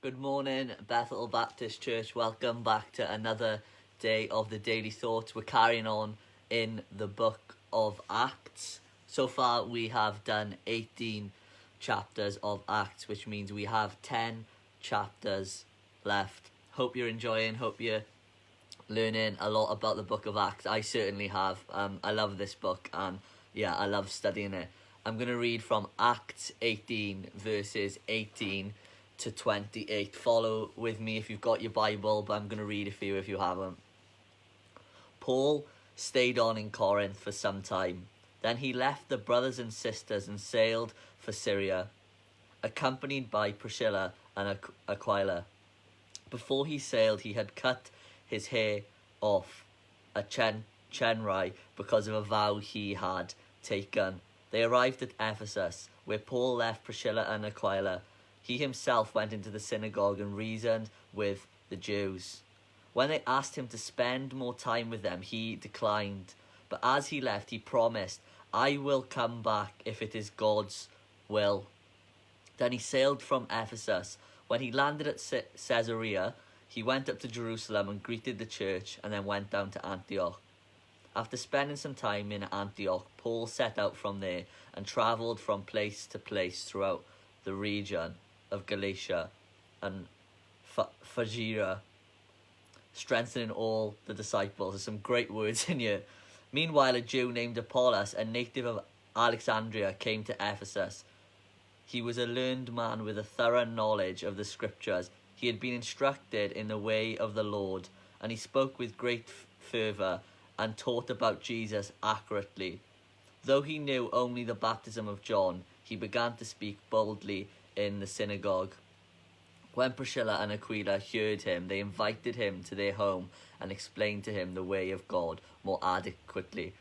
Good morning, Bethel Baptist Church. Welcome back to another day of the Daily Thoughts. We're carrying on in the book of Acts. So far, we have done 18 chapters of Acts, which means we have 10 chapters left. Hope you're enjoying, hope you're learning a lot about the book of Acts. I certainly have. I love this book, and yeah, I love studying it. I'm going to read from Acts 18, verses 18 to 28. Follow with me if you've got your Bible, but I'm going to read it for you if you haven't. Paul stayed on in Corinth for some time. Then he left the brothers and sisters and sailed for Syria, accompanied by Priscilla and Aquila. Before he sailed, he had cut his hair off at Chenrai because of a vow he had taken. They arrived at Ephesus, where Paul left Priscilla and Aquila. He himself went into the synagogue and reasoned with the Jews. When they asked him to spend more time with them, he declined. But as he left, he promised, "I will come back if it is God's will." Then he sailed from Ephesus. When he landed at Caesarea, he went up to Jerusalem and greeted the church, and then went down to Antioch. After spending some time in Antioch, Paul set out from there and travelled from place to place throughout the region of Galatia and Phrygia, strengthening all the disciples. There's some great words in here. Meanwhile, a Jew named Apollos, a native of Alexandria, came to Ephesus. He was a learned man with a thorough knowledge of the scriptures. He had been instructed in the way of the Lord, and he spoke with great fervour and taught about Jesus accurately. Though he knew only the baptism of John, he began to speak boldly in the synagogue. When Priscilla and Aquila heard him, they invited him to their home and explained to him the way of God more adequately.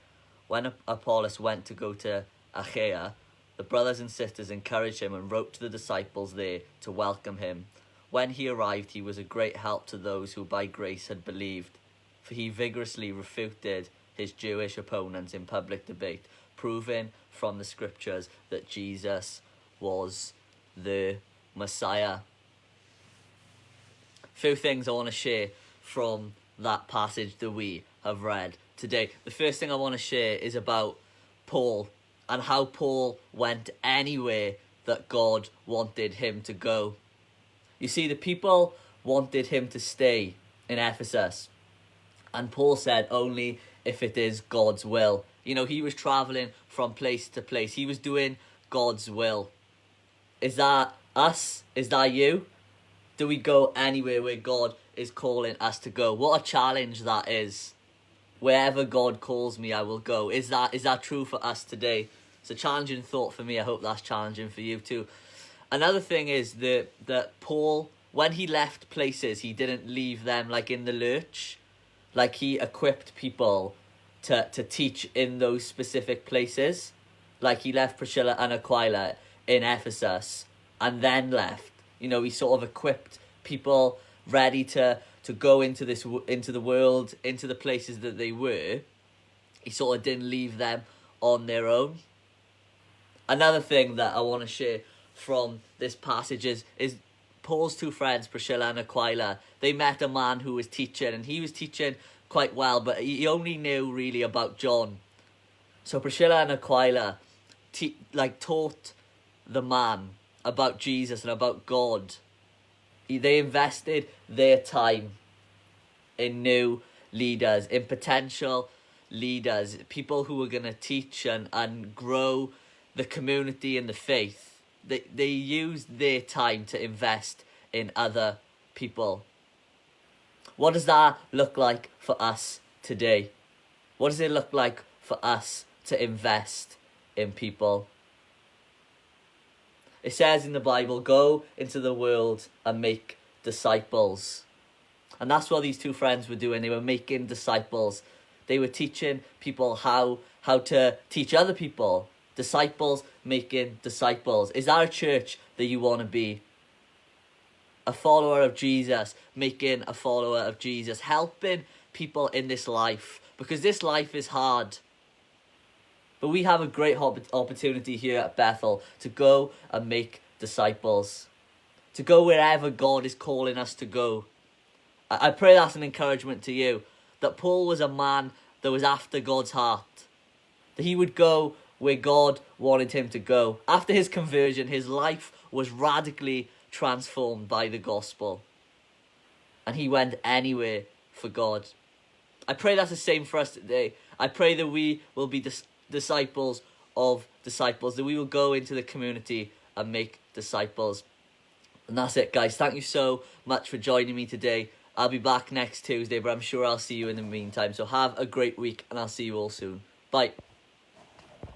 When Apollos went to go to Achaia, the brothers and sisters encouraged him and wrote to the disciples there to welcome him. When he arrived, he was a great help to those who by grace had believed, for he vigorously refuted his Jewish opponents in public debate, proving from the scriptures that Jesus was the Messiah. Few things I want to share from that passage that we have read today. The first thing I want to share is about Paul and how Paul went anywhere that God wanted him to go. You see, the people wanted him to stay in Ephesus, and Paul said only if it is God's will. You know, he was traveling from place to place. He was doing God's will. Is that us? Is that you? Do we go anywhere where God is calling us to go? What a challenge that is. Wherever God calls me, I will go. Is that true for us today? It's a challenging thought for me. I hope that's challenging for you too. Another thing is that Paul, when he left places, he didn't leave them like in the lurch. Like he equipped people to teach in those specific places. Like he left Priscilla and Aquila in Ephesus and then left. You know, he sort of equipped people ready to go into the world, into the places that they were. He sort of didn't leave them on their own. Another thing that I want to share from this passage is Paul's two friends, Priscilla and Aquila. They met a man who was teaching, and he was teaching quite well, but he only knew really about John. So Priscilla and Aquila taught the man about Jesus and about God. They invested their time in new leaders, in potential leaders, people who were going to teach and grow the community and the faith. They used their time to invest in other people. What does that look like for us today? What does it look like for us to invest in people? It says in the Bible, go into the world and make disciples. And that's what these two friends were doing. They were making disciples. They were teaching people how to teach other people. Disciples making disciples. Is that a church that you want to be? A follower of Jesus, making a follower of Jesus, helping people in this life, because this life is hard. But we have a great opportunity here at Bethel to go and make disciples, to go wherever God is calling us to go. I pray that's an encouragement to you, that Paul was a man that was after God's heart, that he would go where God wanted him to go. After his conversion, his life was radically transformed by the gospel, and he went anywhere for God. I pray that's the same for us today. I pray that we will be disciples of disciples, that we will go into the community and make disciples. And that's it, guys. Thank you so much for joining me today. I'll be back next Tuesday, but I'm sure I'll see you in the meantime. So have a great week, and I'll see you all soon. Bye.